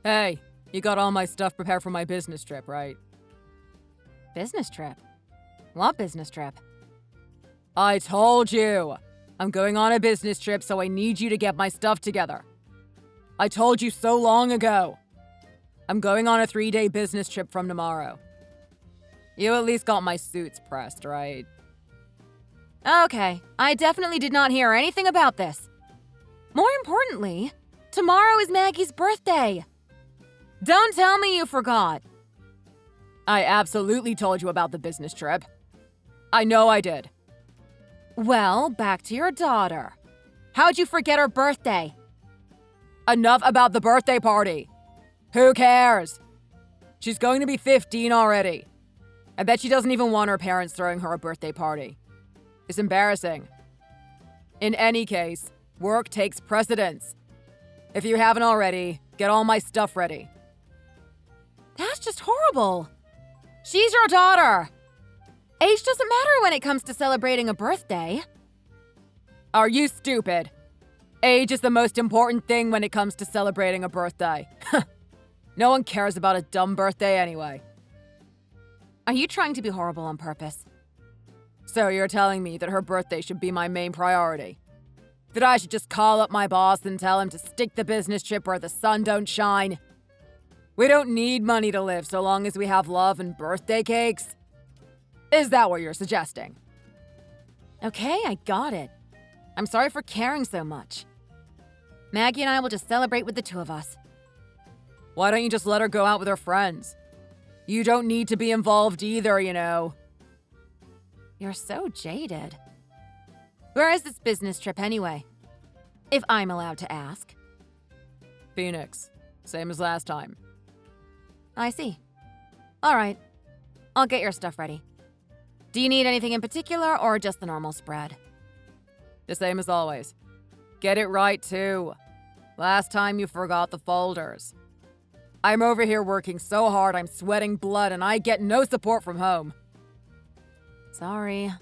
Hey, you got all my stuff prepared for my business trip, right? Business trip? What business trip? I told you! I'm going on a business trip, so I need you to get my stuff together. I told you so long ago. I'm going on a 3-day business trip from tomorrow. You at least got my suits pressed, right? Okay, I definitely did not hear anything about this. More importantly, tomorrow is Maggie's birthday. Don't tell me you forgot. I absolutely told you about the business trip. I know I did. Well, back to your daughter. How'd you forget her birthday? Enough about the birthday party. Who cares? She's going to be 15 already. I bet she doesn't even want her parents throwing her a birthday party. It's embarrassing. In any case, work takes precedence. If you haven't already, get all my stuff ready. That's just horrible. She's your daughter. Age doesn't matter when it comes to celebrating a birthday. Are you stupid? Age is the most important thing when it comes to celebrating a birthday. No one cares about a dumb birthday anyway. Are you trying to be horrible on purpose? So you're telling me that her birthday should be my main priority? That I should just call up my boss and tell him to stick the business trip where the sun don't shine? We don't need money to live so long as we have love and birthday cakes? Is that what you're suggesting? Okay, I got it. I'm sorry for caring so much. Maggie and I will just celebrate with the two of us. Why don't you just let her go out with her friends? You don't need to be involved either, you know. You're so jaded. Where is this business trip anyway? If I'm allowed to ask. Phoenix. Same as last time. I see. All right. I'll get your stuff ready. Do you need anything in particular or just the normal spread? The same as always. Get it right, too. Last time you forgot the folders. I'm over here working so hard I'm sweating blood and I get no support from home. Sorry.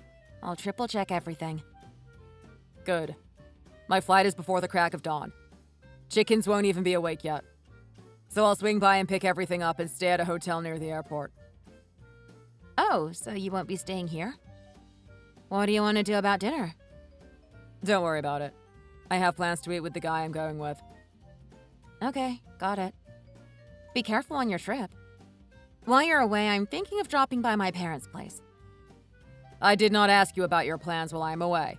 I'll triple check everything. Good. My flight is before the crack of dawn. Chickens won't even be awake yet. So I'll swing by and pick everything up and stay at a hotel near the airport. Oh, so you won't be staying here? What do you want to do about dinner? Don't worry about it. I have plans to eat with the guy I'm going with. Okay, got it. Be careful on your trip. While you're away, I'm thinking of dropping by my parents' place. I did not ask you about your plans while I'm away.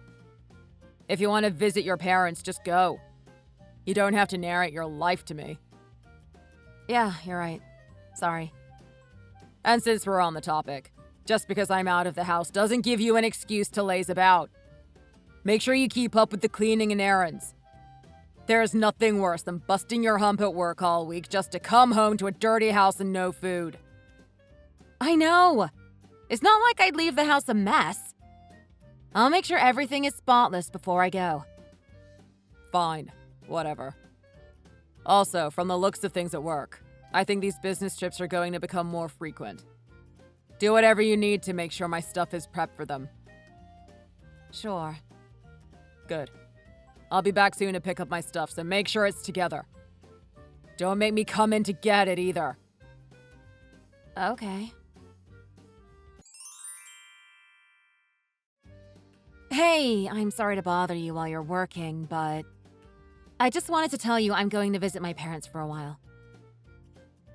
If you want to visit your parents, just go. You don't have to narrate your life to me. Yeah, you're right. Sorry. And since we're on the topic, just because I'm out of the house doesn't give you an excuse to laze about. Make sure you keep up with the cleaning and errands. There's nothing worse than busting your hump at work all week just to come home to a dirty house and no food. I know. It's not like I'd leave the house a mess. I'll make sure everything is spotless before I go. Fine. Whatever. Also, from the looks of things at work, I think these business trips are going to become more frequent. Do whatever you need to make sure my stuff is prepped for them. Sure. Good. I'll be back soon to pick up my stuff, so make sure it's together. Don't make me come in to get it either. Okay. Hey, I'm sorry to bother you while you're working, but I just wanted to tell you I'm going to visit my parents for a while.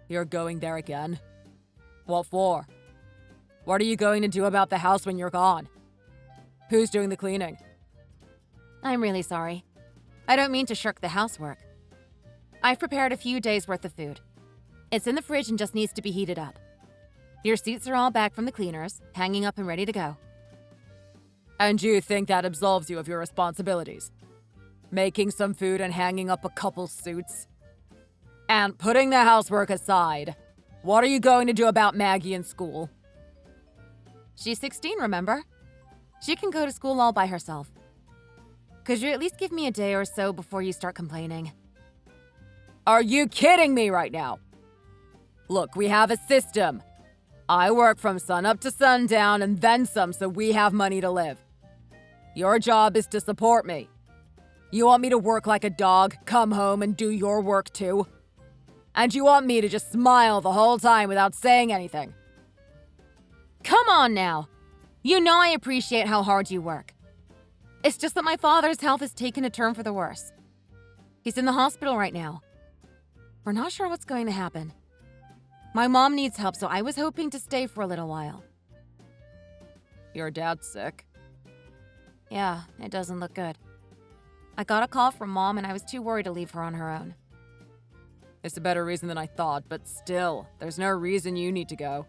You're going there again? What for? What are you going to do about the house when you're gone? Who's doing the cleaning? I'm really sorry. I don't mean to shirk the housework. I've prepared a few days' worth of food. It's in the fridge and just needs to be heated up. Your suits are all back from the cleaners, hanging up and ready to go. And you think that absolves you of your responsibilities? Making some food and hanging up a couple suits? And putting the housework aside, what are you going to do about Maggie in school? She's 16, remember? She can go to school all by herself. Could you at least give me a day or so before you start complaining? Are you kidding me right now? Look, we have a system. I work from sunup to sundown and then some so we have money to live. Your job is to support me. You want me to work like a dog, come home and do your work too? And you want me to just smile the whole time without saying anything. Come on now. You know I appreciate how hard you work. It's just that my father's health has taken a turn for the worse. He's in the hospital right now. We're not sure what's going to happen. My mom needs help, so I was hoping to stay for a little while. Your dad's sick? Yeah, it doesn't look good. I got a call from Mom and I was too worried to leave her on her own. It's a better reason than I thought, but still, there's no reason you need to go.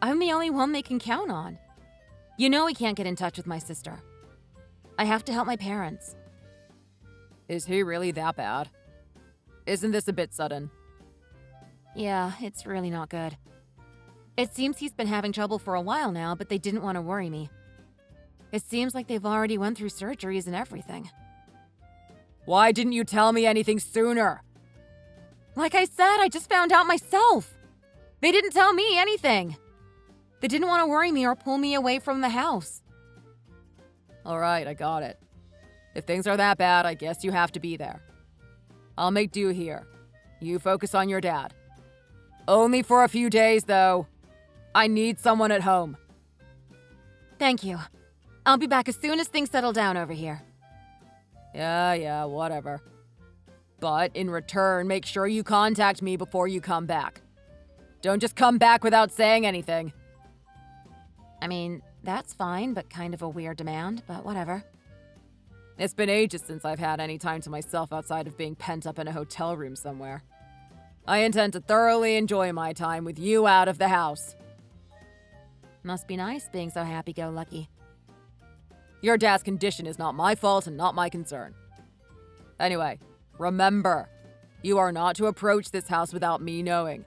I'm the only one they can count on. You know we can't get in touch with my sister. I have to help my parents. Is he really that bad? Isn't this a bit sudden? Yeah, it's really not good. It seems he's been having trouble for a while now, but they didn't want to worry me. It seems like they've already went through surgeries and everything. Why didn't you tell me anything sooner? Like I said, I just found out myself. They didn't tell me anything. They didn't want to worry me or pull me away from the house. All right, I got it. If things are that bad, I guess you have to be there. I'll make do here. You focus on your dad. Only for a few days, though. I need someone at home. Thank you. I'll be back as soon as things settle down over here. Yeah, whatever. But in return, make sure you contact me before you come back. Don't just come back without saying anything. I mean, that's fine, but kind of a weird demand, but whatever. It's been ages since I've had any time to myself outside of being pent up in a hotel room somewhere. I intend to thoroughly enjoy my time with you out of the house. Must be nice being so happy-go-lucky. Your dad's condition is not my fault and not my concern. Anyway, remember, you are not to approach this house without me knowing.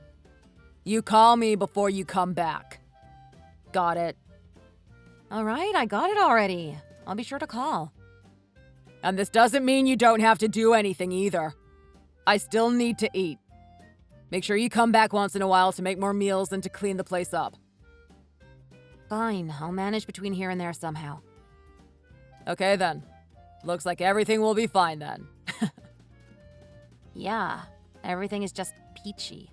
You call me before you come back. Got it? All right, I got it already. I'll be sure to call. And this doesn't mean you don't have to do anything either. I still need to eat. Make sure you come back once in a while to make more meals and to clean the place up. Fine, I'll manage between here and there somehow. Okay then. Looks like everything will be fine then. Yeah, everything is just peachy.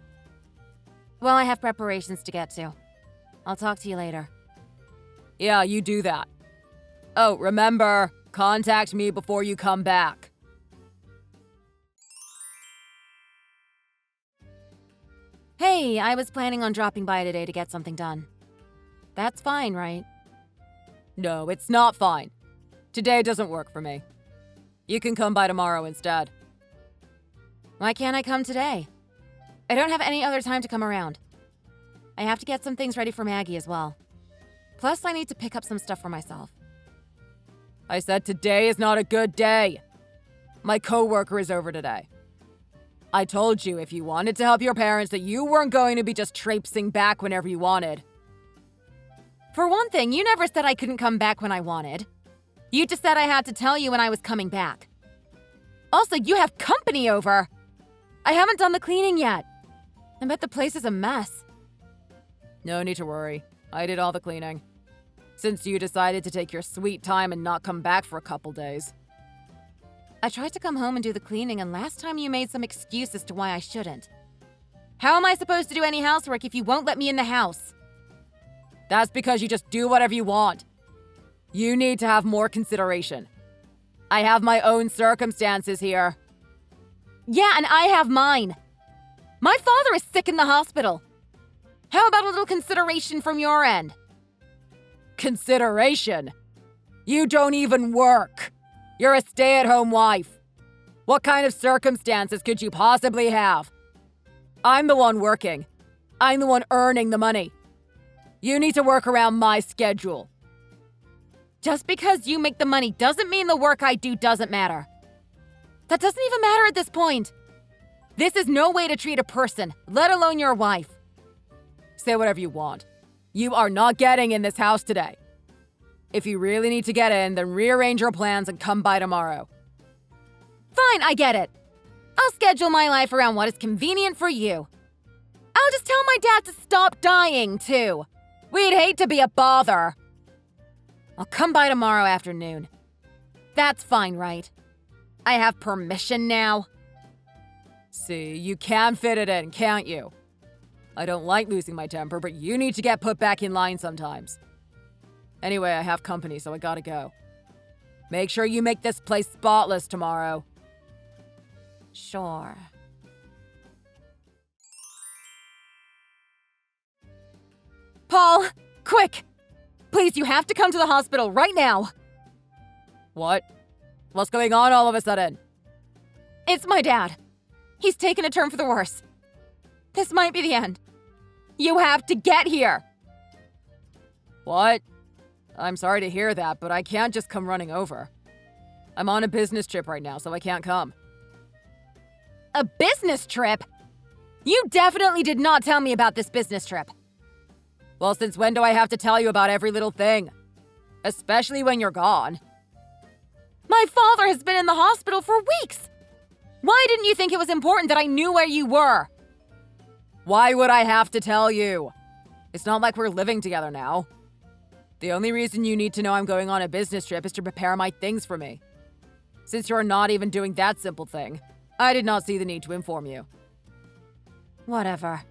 Well, I have preparations to get to. I'll talk to you later. Yeah, you do that. Oh, remember, contact me before you come back. Hey, I was planning on dropping by today to get something done. That's fine, right? No, it's not fine. Today doesn't work for me. You can come by tomorrow instead. Why can't I come today? I don't have any other time to come around. I have to get some things ready for Maggie as well. Plus, I need to pick up some stuff for myself. I said today is not a good day. My coworker is over today. I told you if you wanted to help your parents that you weren't going to be just traipsing back whenever you wanted. For one thing, you never said I couldn't come back when I wanted. You just said I had to tell you when I was coming back. Also, you have company over. I haven't done the cleaning yet. I bet the place is a mess. No need to worry. I did all the cleaning. Since you decided to take your sweet time and not come back for a couple days. I tried to come home and do the cleaning, and last time you made some excuse as to why I shouldn't. How am I supposed to do any housework if you won't let me in the house? That's because you just do whatever you want. You need to have more consideration. I have my own circumstances here. Yeah, and I have mine. My father is sick in the hospital. How about a little consideration from your end? Consideration? You don't even work. You're a stay-at-home wife. What kind of circumstances could you possibly have? I'm the one working. I'm the one earning the money. You need to work around my schedule. Just because you make the money doesn't mean the work I do doesn't matter. That doesn't even matter at this point. This is no way to treat a person, let alone your wife. Say whatever you want. You are not getting in this house today. If you really need to get in, then rearrange your plans and come by tomorrow. Fine, I get it. I'll schedule my life around what is convenient for you. I'll just tell my dad to stop dying, too. We'd hate to be a bother. I'll come by tomorrow afternoon. That's fine, right? I have permission now. See, you can fit it in, can't you? I don't like losing my temper, but you need to get put back in line sometimes. Anyway, I have company, so I gotta go. Make sure you make this place spotless tomorrow. Sure. Paul, quick! Please, you have to come to the hospital right now. What? What's going on all of a sudden? It's my dad. He's taken a turn for the worse. This might be the end. You have to get here. What? I'm sorry to hear that, but I can't just come running over. I'm on a business trip right now, so I can't come. A business trip? You definitely did not tell me about this business trip. Well, since when do I have to tell you about every little thing? Especially when you're gone. My father has been in the hospital for weeks. Why didn't you think it was important that I knew where you were? Why would I have to tell you? It's not like we're living together now. The only reason you need to know I'm going on a business trip is to prepare my things for me. Since you're not even doing that simple thing, I did not see the need to inform you. Whatever.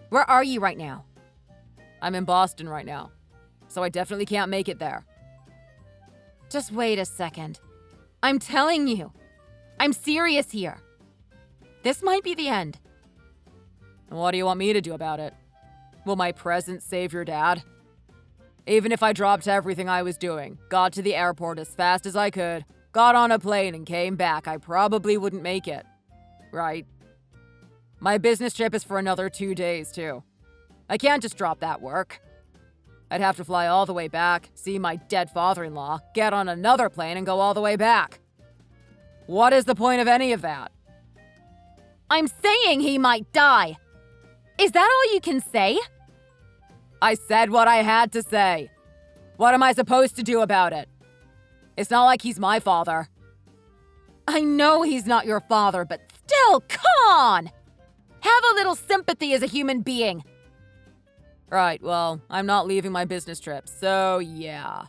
Where are you right now? I'm in Boston right now, so I definitely can't make it there. Just wait a second. I'm telling you. I'm serious here. This might be the end. What do you want me to do about it? Will my presence save your dad? Even if I dropped everything I was doing, got to the airport as fast as I could, got on a plane and came back, I probably wouldn't make it. Right? My business trip is for another 2 days, too. I can't just drop that work. I'd have to fly all the way back, see my dead father-in-law, get on another plane and go all the way back. What is the point of any of that? I'm saying he might die. Is that all you can say? I said what I had to say. What am I supposed to do about it? It's not like he's my father. I know he's not your father, but still, come on! Have a little sympathy as a human being. Right, well, I'm not leaving my business trip, so yeah.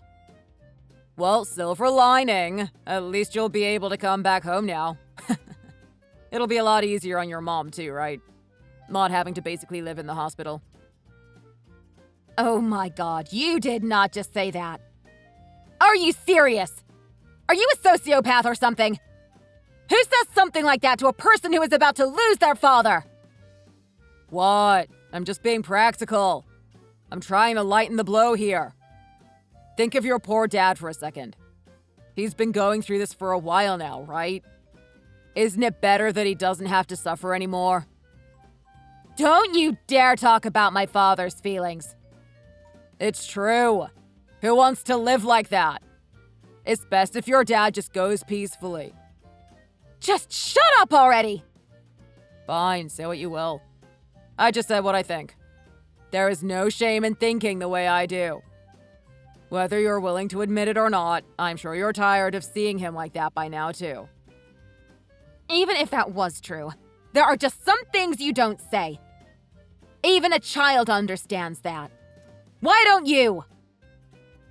Well, silver lining. At least you'll be able to come back home now. It'll be a lot easier on your mom too, right? Not having to basically live in the hospital. Oh my god, you did not just say that. Are you serious? Are you a sociopath or something? Who says something like that to a person who is about to lose their father? What? I'm just being practical. I'm trying to lighten the blow here. Think of your poor dad for a second. He's been going through this for a while now, right? Isn't it better that he doesn't have to suffer anymore? Don't you dare talk about my father's feelings. It's true. Who wants to live like that? It's best if your dad just goes peacefully. Just shut up already! Fine, say what you will. I just said what I think. There is no shame in thinking the way I do. Whether you're willing to admit it or not, I'm sure you're tired of seeing him like that by now, too. Even if that was true, there are just some things you don't say. Even a child understands that. Why don't you?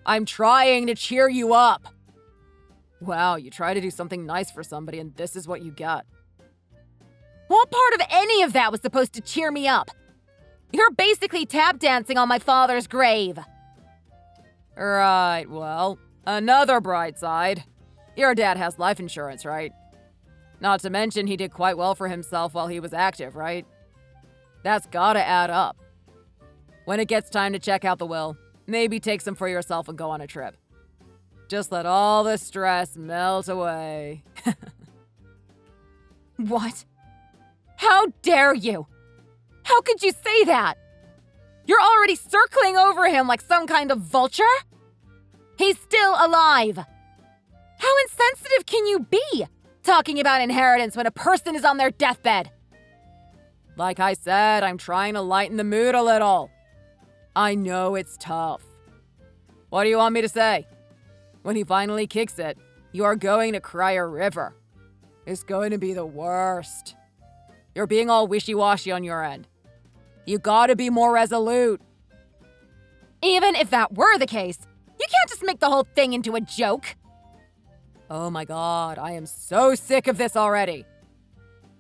I'm trying to cheer you up. Wow, you try to do something nice for somebody and this is what you get. What part of any of that was supposed to cheer me up? You're basically tap dancing on my father's grave. Right, well, another bright side. Your dad has life insurance, right? Not to mention he did quite well for himself while he was active, right? That's gotta add up. When it gets time to check out the will, maybe take some for yourself and go on a trip. Just let all the stress melt away. What? How dare you? How could you say that? You're already circling over him like some kind of vulture? He's still alive. How insensitive can you be, talking about inheritance when a person is on their deathbed? Like I said, I'm trying to lighten the mood a little. I know it's tough. What do you want me to say? When he finally kicks it, you are going to cry a river. It's going to be the worst. You're being all wishy-washy on your end. You gotta be more resolute. Even if that were the case, you can't just make the whole thing into a joke. Oh my god, I am so sick of this already.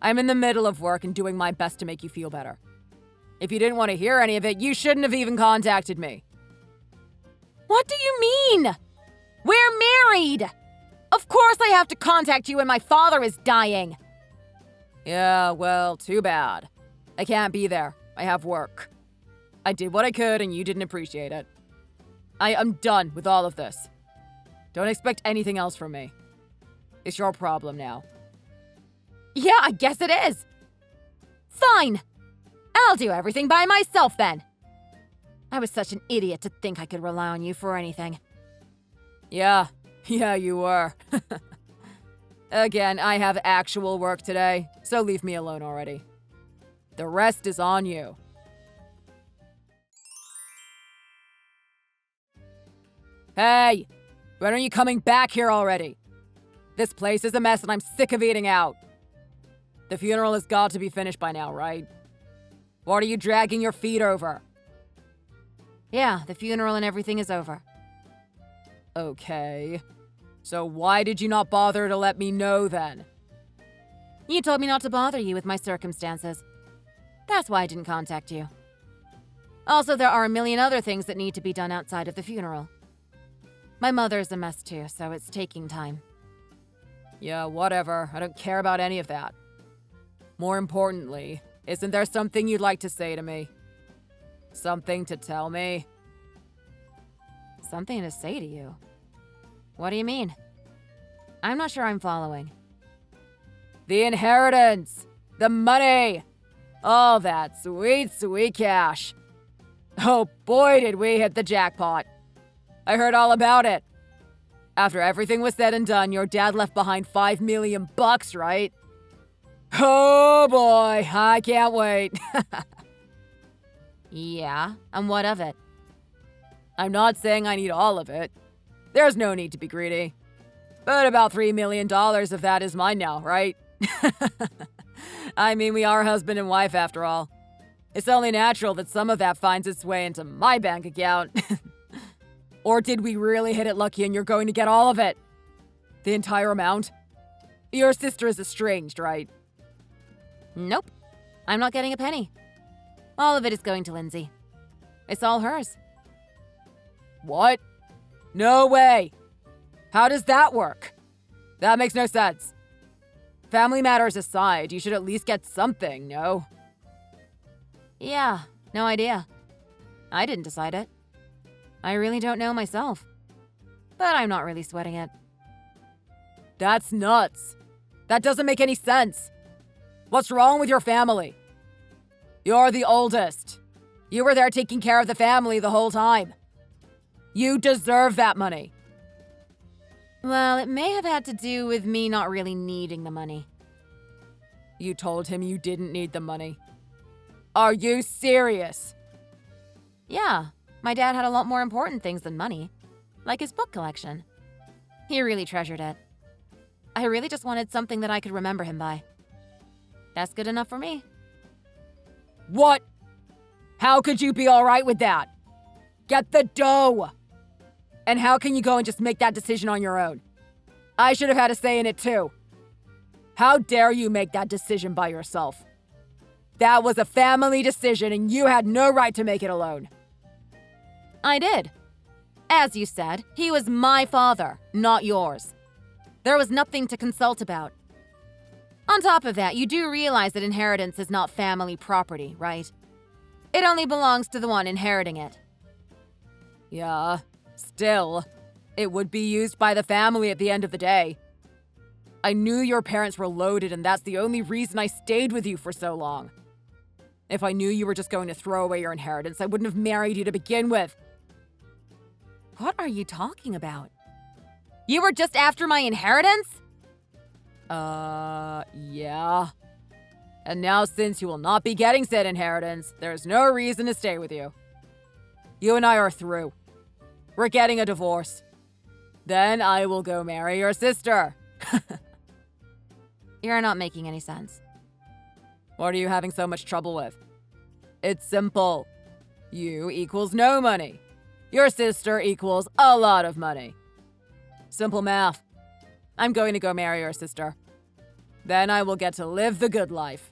I'm in the middle of work and doing my best to make you feel better. If you didn't want to hear any of it, you shouldn't have even contacted me. What do you mean? We're married! Of course I have to contact you when my father is dying. Yeah, well, too bad. I can't be there. I have work. I did what I could and you didn't appreciate it. I am done with all of this. Don't expect anything else from me. It's your problem now. Yeah, I guess it is. Fine. I'll do everything by myself then. I was such an idiot to think I could rely on you for anything. Yeah, you were. Again, I have actual work today, so leave me alone already. The rest is on you. Hey! When are you coming back here already? This place is a mess and I'm sick of eating out. The funeral has got to be finished by now, right? What are you dragging your feet over? Yeah, the funeral and everything is over. Okay. So why did you not bother to let me know then? You told me not to bother you with my circumstances. That's why I didn't contact you. Also, there are a million other things that need to be done outside of the funeral. My mother's a mess too, so it's taking time. Yeah, whatever. I don't care about any of that. More importantly, isn't there something you'd like to say to me? Something to tell me? Something to say to you? What do you mean? I'm not sure I'm following. The inheritance! The money! All that sweet, sweet cash. Oh boy, did we hit the jackpot. I heard all about it. After everything was said and done, your dad left behind $5 million, right? Oh boy, I can't wait. Yeah, and what of it? I'm not saying I need all of it. There's no need to be greedy. But about $3 million of that is mine now, right? I mean, we are husband and wife after all. It's only natural that some of that finds its way into my bank account. Or did we really hit it lucky and you're going to get all of it? The entire amount? Your sister is estranged, right? Nope. I'm not getting a penny. All of it is going to Lindsay. It's all hers. What? No way! How does that work? That makes no sense. Family matters aside, you should at least get something, no? Yeah, no idea. I didn't decide it. I really don't know myself. But I'm not really sweating it. That's nuts. That doesn't make any sense. What's wrong with your family? You're the oldest. You were there taking care of the family the whole time. You deserve that money. Well, it may have had to do with me not really needing the money. You told him you didn't need the money. Are you serious? Yeah, my dad had a lot more important things than money, like his book collection. He really treasured it. I really just wanted something that I could remember him by. That's good enough for me. What? How could you be all right with that? Get the dough! And how can you go and just make that decision on your own? I should have had a say in it too. How dare you make that decision by yourself? That was a family decision and you had no right to make it alone. I did. As you said, he was my father, not yours. There was nothing to consult about. On top of that, you do realize that inheritance is not family property, right? It only belongs to the one inheriting it. Yeah, still, it would be used by the family at the end of the day. I knew your parents were loaded and that's the only reason I stayed with you for so long. If I knew you were just going to throw away your inheritance, I wouldn't have married you to begin with. What are you talking about? You were just after my inheritance? Yeah. And now since you will not be getting said inheritance, there's no reason to stay with you. You and I are through. We're getting a divorce. Then I will go marry your sister. You're not making any sense. What are you having so much trouble with? It's simple. You equals no money. Your sister equals a lot of money. Simple math. I'm going to go marry your sister. Then I will get to live the good life.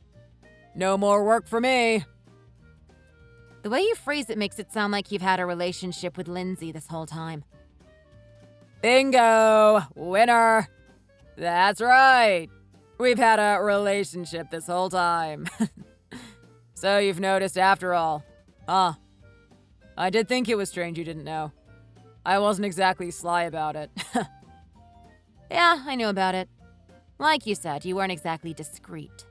No more work for me. The way you phrase it makes it sound like you've had a relationship with Lindsay this whole time. Bingo! Winner! That's right. We've had a relationship this whole time. So you've noticed after all. Huh. I did think it was strange you didn't know. I wasn't exactly sly about it. Yeah, I knew about it. Like you said, you weren't exactly discreet.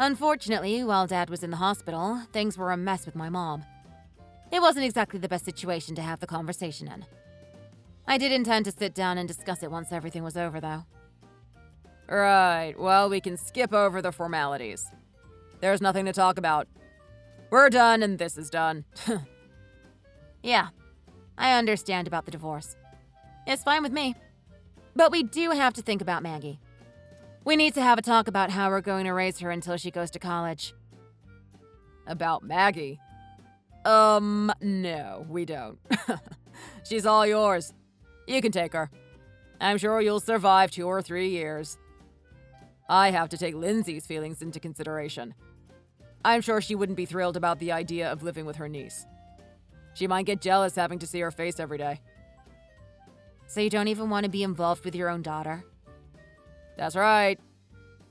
Unfortunately, while Dad was in the hospital, things were a mess with my mom. It wasn't exactly the best situation to have the conversation in. I did intend to sit down and discuss it once everything was over, though. Right, well, we can skip over the formalities. There's nothing to talk about. We're done and this is done. Yeah, I understand about the divorce. It's fine with me. But we do have to think about Maggie. We need to have a talk about how we're going to raise her until she goes to college. About Maggie? No, we don't. She's all yours. You can take her. I'm sure you'll survive 2 or 3 years. I have to take Lindsay's feelings into consideration. I'm sure she wouldn't be thrilled about the idea of living with her niece. She might get jealous having to see her face every day. So you don't even want to be involved with your own daughter? That's right.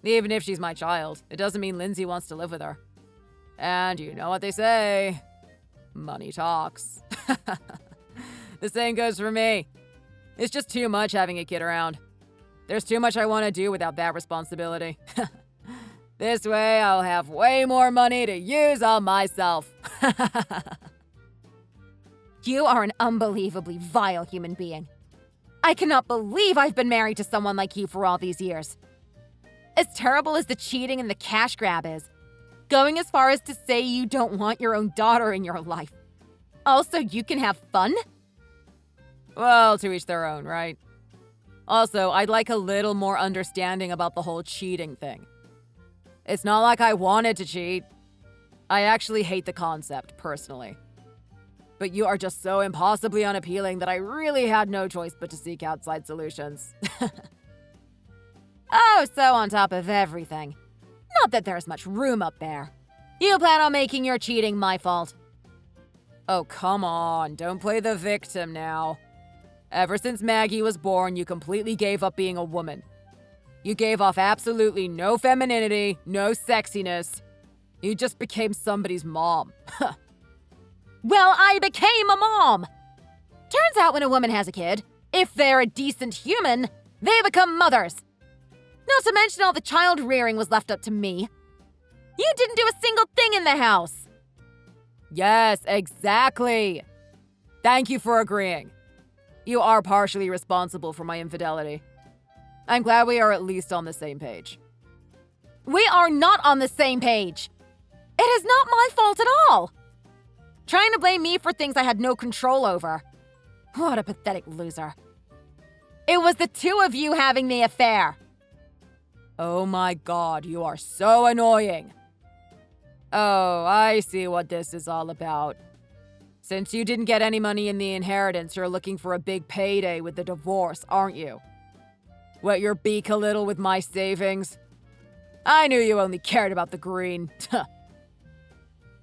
Even if she's my child, it doesn't mean Lindsay wants to live with her. And you know what they say. Money talks. The same goes for me. It's just too much having a kid around. There's too much I want to do without that responsibility. This way, I'll have way more money to use on myself. You are an unbelievably vile human being. I cannot believe I've been married to someone like you for all these years. As terrible as the cheating and the cash grab is, going as far as to say you don't want your own daughter in your life. Also, you can have fun? Well, to each their own, right? Also, I'd like a little more understanding about the whole cheating thing. It's not like I wanted to cheat. I actually hate the concept, personally. But you are just so impossibly unappealing that I really had no choice but to seek outside solutions. Oh, so on top of everything. Not that there's much room up there. You plan on making your cheating my fault. Oh, come on. Don't play the victim now. Ever since Maggie was born, you completely gave up being a woman. You gave off absolutely no femininity, no sexiness. You just became somebody's mom. Well, I became a mom! Turns out when a woman has a kid, if they're a decent human, they become mothers. Not to mention all the child rearing was left up to me. You didn't do a single thing in the house. Yes, exactly. Thank you for agreeing. You are partially responsible for my infidelity. I'm glad we are at least on the same page. We are not on the same page. It is not my fault at all. Trying to blame me for things I had no control over. What a pathetic loser. It was the two of you having the affair. Oh my god, you are so annoying. Oh, I see what this is all about. Since you didn't get any money in the inheritance, you're looking for a big payday with the divorce, aren't you? Wet your beak a little with my savings? I knew you only cared about the green.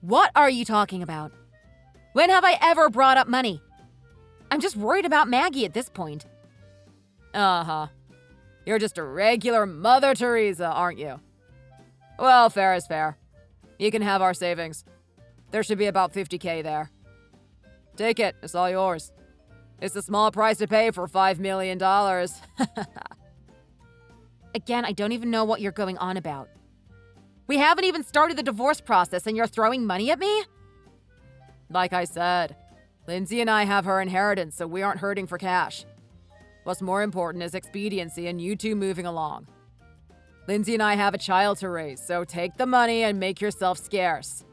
What are you talking about? When have I ever brought up money? I'm just worried about Maggie at this point. Uh-huh. You're just a regular Mother Teresa, aren't you? Well, fair is fair. You can have our savings. There should be about $50K there. Take it, it's all yours. It's a small price to pay for $5 million. Again, I don't even know what you're going on about. We haven't even started the divorce process and you're throwing money at me? Like I said, Lindsay and I have her inheritance, so we aren't hurting for cash. What's more important is expediency and you two moving along. Lindsay and I have a child to raise, so take the money and make yourself scarce.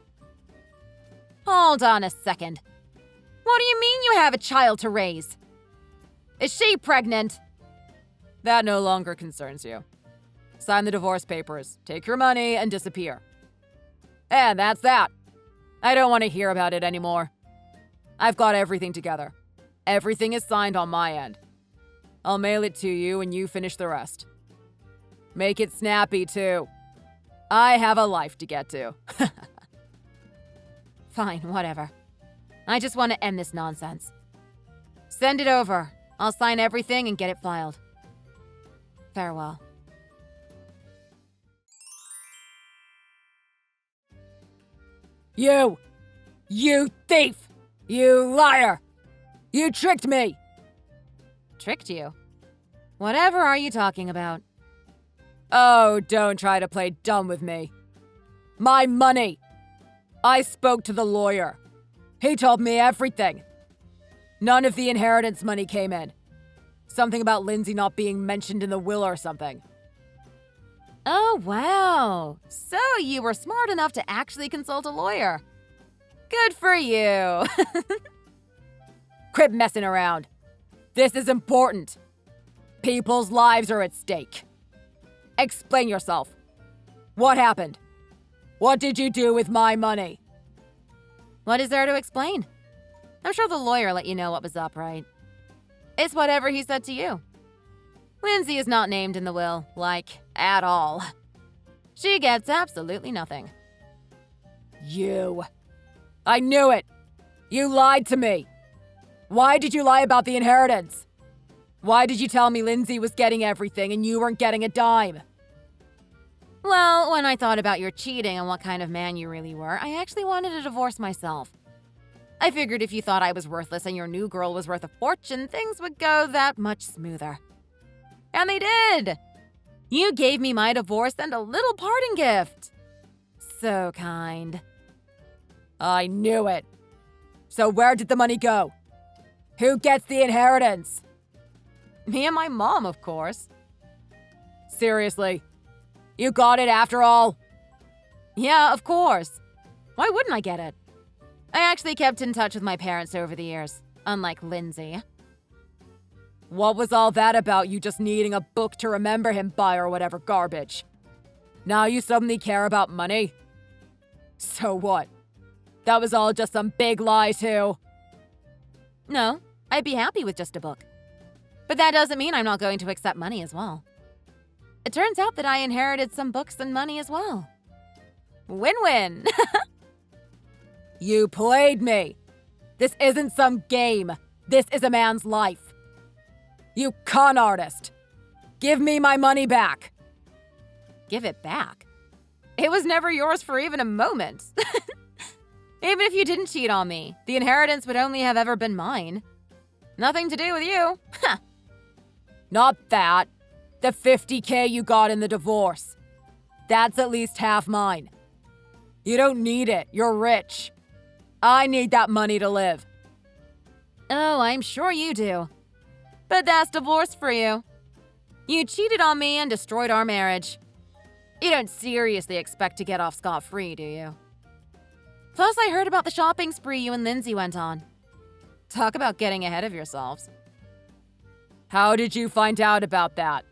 Hold on a second. What do you mean you have a child to raise? Is she pregnant? That no longer concerns you. Sign the divorce papers, take your money, and disappear. And that's that. I don't want to hear about it anymore. I've got everything together. Everything is signed on my end. I'll mail it to you and you finish the rest. Make it snappy, too. I have a life to get to. Fine, whatever. I just want to end this nonsense. Send it over. I'll sign everything and get it filed. Farewell. You! You thief! You liar! You tricked me! Tricked you? Whatever are you talking about? Oh, don't try to play dumb with me. My money! I spoke to the lawyer. He told me everything. None of the inheritance money came in. Something about Lindsay not being mentioned in the will or something. Oh, wow. So you were smart enough to actually consult a lawyer. Good for you. Quit messing around. This is important. People's lives are at stake. Explain yourself. What happened? What did you do with my money? What is there to explain? I'm sure the lawyer let you know what was up, right? It's whatever he said to you. Lindsay is not named in the will, at all. She gets absolutely nothing. You. I knew it. You lied to me. Why did you lie about the inheritance? Why did you tell me Lindsay was getting everything and you weren't getting a dime? Well, when I thought about your cheating and what kind of man you really were, I actually wanted a divorce myself. I figured if you thought I was worthless and your new girl was worth a fortune, things would go that much smoother. And they did! You gave me my divorce and a little parting gift. So kind. I knew it. So where did the money go? Who gets the inheritance? Me and my mom, of course. Seriously? You got it after all? Yeah, of course. Why wouldn't I get it? I actually kept in touch with my parents over the years, unlike Lindsay. What was all that about, you just needing a book to remember him by or whatever garbage? Now you suddenly care about money? So what? That was all just some big lie too? No, I'd be happy with just a book. But that doesn't mean I'm not going to accept money as well. It turns out that I inherited some books and money as well. Win-win! You played me! This isn't some game. This is a man's life. You con artist! Give me my money back! Give it back? It was never yours for even a moment. Even if you didn't cheat on me, the inheritance would only have ever been mine. Nothing to do with you. Not that. The $50K you got in the divorce. That's at least half mine. You don't need it. You're rich. I need that money to live. Oh, I'm sure you do. But that's divorce for you. You cheated on me and destroyed our marriage. You don't seriously expect to get off scot-free, do you? Plus, I heard about the shopping spree you and Lindsay went on. Talk about getting ahead of yourselves. How did you find out about that?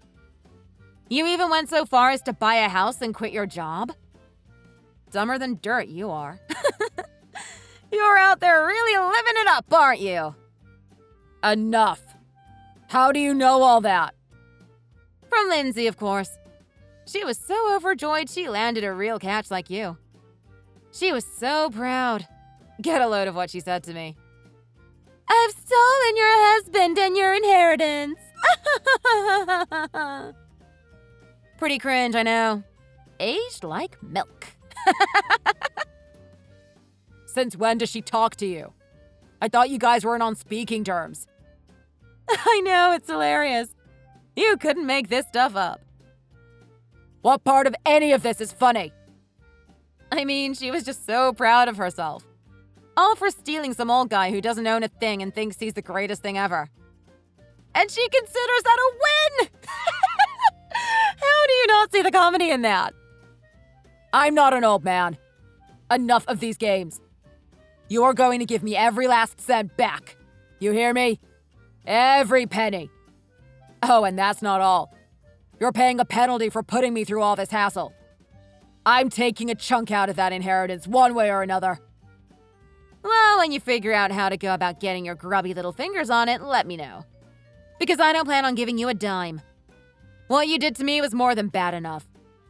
You even went so far as to buy a house and quit your job? Dumber than dirt, you are. You're out there really living it up, aren't you? Enough. How do you know all that? From Lindsay, of course. She was so overjoyed she landed a real catch like you. She was so proud. Get a load of what she said to me. I've stolen your husband and your inheritance. Pretty cringe, I know. Aged like milk. Since when does she talk to you? I thought you guys weren't on speaking terms. I know, it's hilarious. You couldn't make this stuff up. What part of any of this is funny? I mean, she was just so proud of herself. All for stealing some old guy who doesn't own a thing and thinks he's the greatest thing ever. And she considers that a win! How do you not see the comedy in that? I'm not an old man. Enough of these games. You're going to give me every last cent back. You hear me? Every penny. Oh, and that's not all. You're paying a penalty for putting me through all this hassle. I'm taking a chunk out of that inheritance one way or another. Well, when you figure out how to go about getting your grubby little fingers on it, let me know. Because I don't plan on giving you a dime. What you did to me was more than bad enough.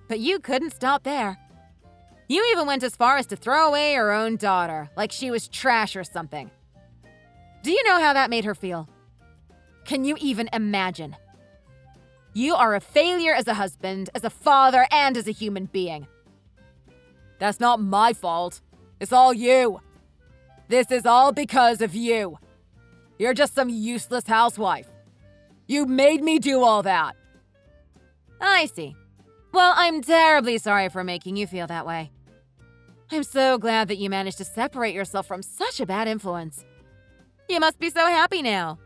But you couldn't stop there. You even went as far as to throw away your own daughter, like she was trash or something. Do you know how that made her feel? Can you even imagine? You are a failure as a husband, as a father, and as a human being. That's not my fault. It's all you. This is all because of you. You're just some useless housewife. You made me do all that. I see. Well, I'm terribly sorry for making you feel that way. I'm so glad that you managed to separate yourself from such a bad influence. You must be so happy now.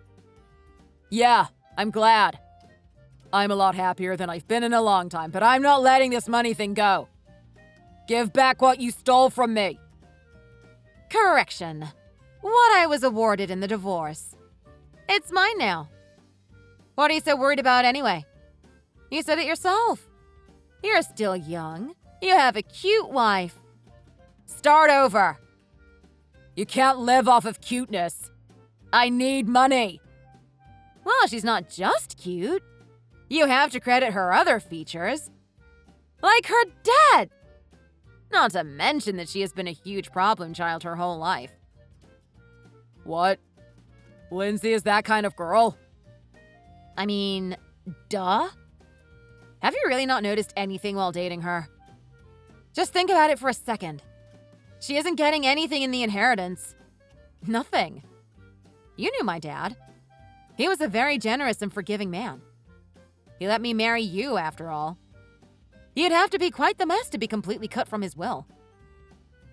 Yeah, I'm glad. I'm a lot happier than I've been in a long time, but I'm not letting this money thing go. Give back what you stole from me. Correction. What I was awarded in the divorce. It's mine now. What are you so worried about anyway? You said it yourself. You're still young. You have a cute wife. Start over. You can't live off of cuteness. I need money. Well, she's not just cute. You have to credit her other features. Like her dad. Not to mention that she has been a huge problem child her whole life. What? Lindsay is that kind of girl? I mean, duh. Have you really not noticed anything while dating her? Just think about it for a second. She isn't getting anything in the inheritance. Nothing. You knew my dad. He was a very generous and forgiving man. He let me marry you, after all. You'd have to be quite the mess to be completely cut from his will.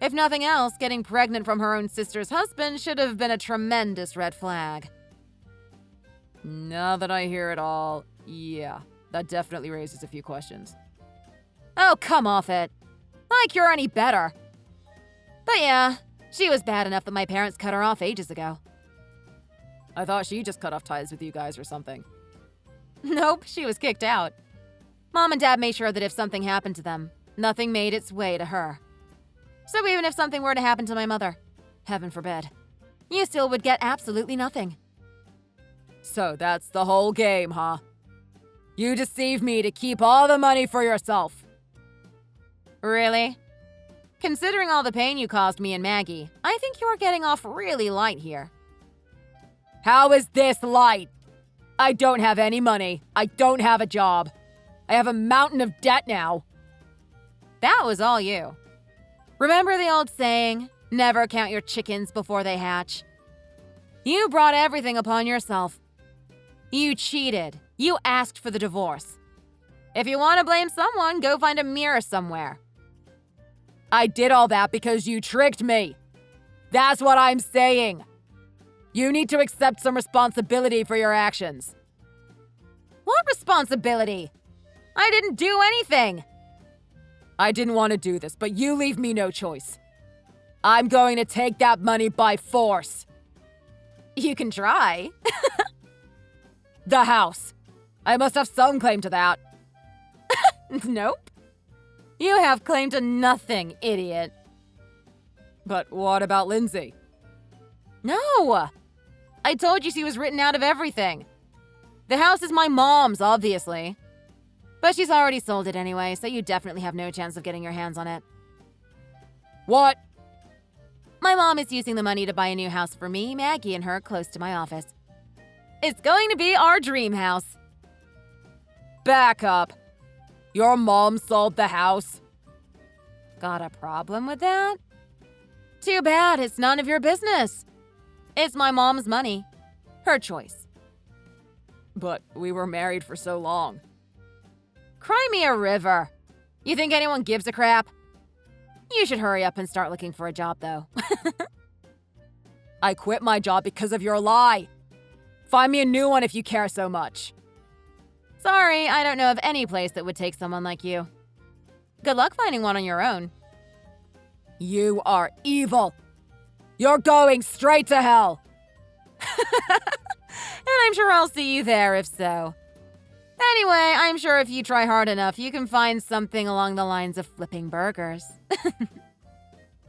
If nothing else, getting pregnant from her own sister's husband should have been a tremendous red flag. Now that I hear it all, yeah, that definitely raises a few questions. Oh, come off it. Like you're any better. But yeah, she was bad enough that my parents cut her off ages ago. I thought she just cut off ties with you guys or something. Nope, she was kicked out. Mom and Dad made sure that if something happened to them, nothing made its way to her. So even if something were to happen to my mother, heaven forbid, you still would get absolutely nothing. So that's the whole game, huh? You deceive me to keep all the money for yourself. Really? Considering all the pain you caused me and Maggie, I think you're getting off really light here. How is this light? I don't have any money. I don't have a job. I have a mountain of debt now. That was all you. Remember the old saying, never count your chickens before they hatch? You brought everything upon yourself. You cheated. You asked for the divorce. If you want to blame someone, go find a mirror somewhere. I did all that because you tricked me. That's what I'm saying. You need to accept some responsibility for your actions. What responsibility? I didn't do anything. I didn't want to do this, but you leave me no choice. I'm going to take that money by force. You can try. The house. I must have some claim to that. Nope. You have claim to nothing, idiot. But what about Lindsay? No! I told you she was written out of everything. The house is my mom's, obviously. But she's already sold it anyway, so you definitely have no chance of getting your hands on it. What? My mom is using the money to buy a new house for me, Maggie, and her close to my office. It's going to be our dream house. Back up. Your mom sold the house? Got a problem with that? Too bad, it's none of your business. It's my mom's money. Her choice. But we were married for so long. Cry me a river. You think anyone gives a crap? You should hurry up and start looking for a job, though. I quit my job because of your lie. Find me a new one if you care so much. Sorry, I don't know of any place that would take someone like you. Good luck finding one on your own. You are evil. You're going straight to hell. And I'm sure I'll see you there if so. Anyway, I'm sure if you try hard enough, you can find something along the lines of flipping burgers.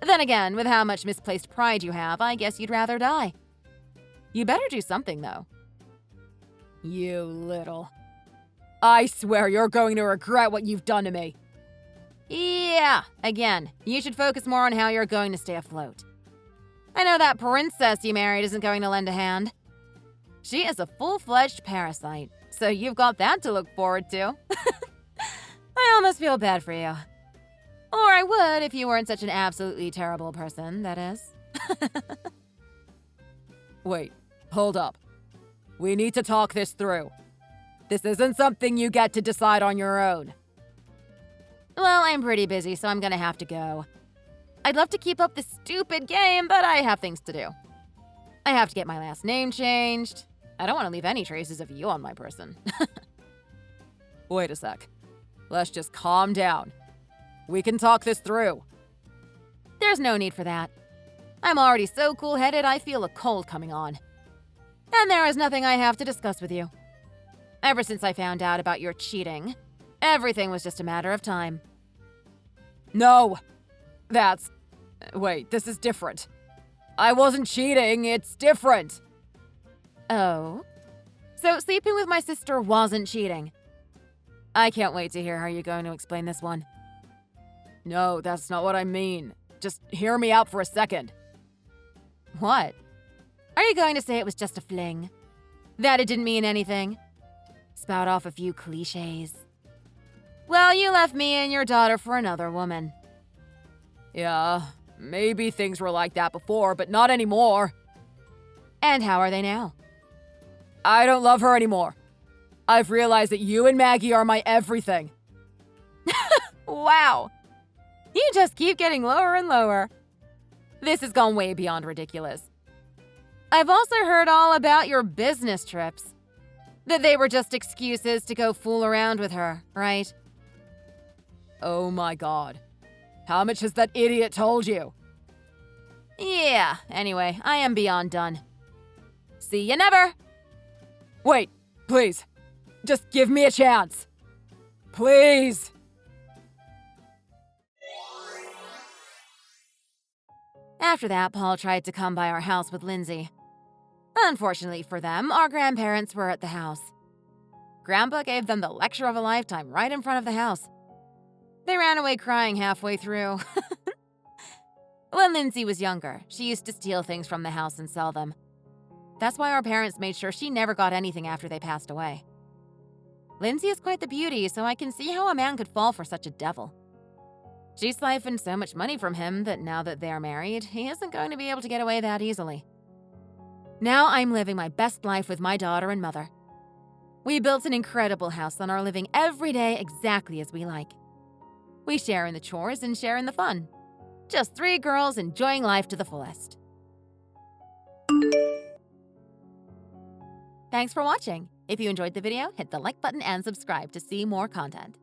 Then again, with how much misplaced pride you have, I guess you'd rather die. You better do something, though. You little... I swear you're going to regret what you've done to me. Yeah, again, you should focus more on how you're going to stay afloat. I know that princess you married isn't going to lend a hand. She is a full-fledged parasite, so you've got that to look forward to. I almost feel bad for you. Or I would if you weren't such an absolutely terrible person, that is. Wait, hold up. We need to talk this through. This isn't something you get to decide on your own. Well, I'm pretty busy, so I'm gonna have to go. I'd love to keep up this stupid game, but I have things to do. I have to get my last name changed. I don't want to leave any traces of you on my person. Wait a sec. Let's just calm down. We can talk this through. There's no need for that. I'm already so cool-headed I feel a cold coming on. And there is nothing I have to discuss with you. Ever since I found out about your cheating, everything was just a matter of time. No! Wait, this is different. I wasn't cheating, it's different. Oh? So sleeping with my sister wasn't cheating? I can't wait to hear how you're going to explain this one. No, that's not what I mean. Just hear me out for a second. What? Are you going to say it was just a fling? That it didn't mean anything? Spout off a few cliches? Well, you left me and your daughter for another woman. Yeah, maybe things were like that before, but not anymore. And how are they now? I don't love her anymore. I've realized that you and Maggie are my everything. Wow. You just keep getting lower and lower. This has gone way beyond ridiculous. I've also heard all about your business trips. That they were just excuses to go fool around with her, right? Oh my god. How much has that idiot told you? Yeah, anyway, I am beyond done. See you never! Wait, please. Just give me a chance. Please. After that, Paul tried to come by our house with Lindsay. Unfortunately for them, our grandparents were at the house. Grandpa gave them the lecture of a lifetime right in front of the house. They ran away crying halfway through. When Lindsay was younger, she used to steal things from the house and sell them. That's why our parents made sure she never got anything after they passed away. Lindsay is quite the beauty, so I can see how a man could fall for such a devil. She siphoned so much money from him that now that they're married, he isn't going to be able to get away that easily. Now I'm living my best life with my daughter and mother. We built an incredible house and are living every day exactly as we like. We share in the chores and share in the fun. Just 3 girls enjoying life to the fullest. Thanks for watching. If you enjoyed the video, hit the like button and subscribe to see more content.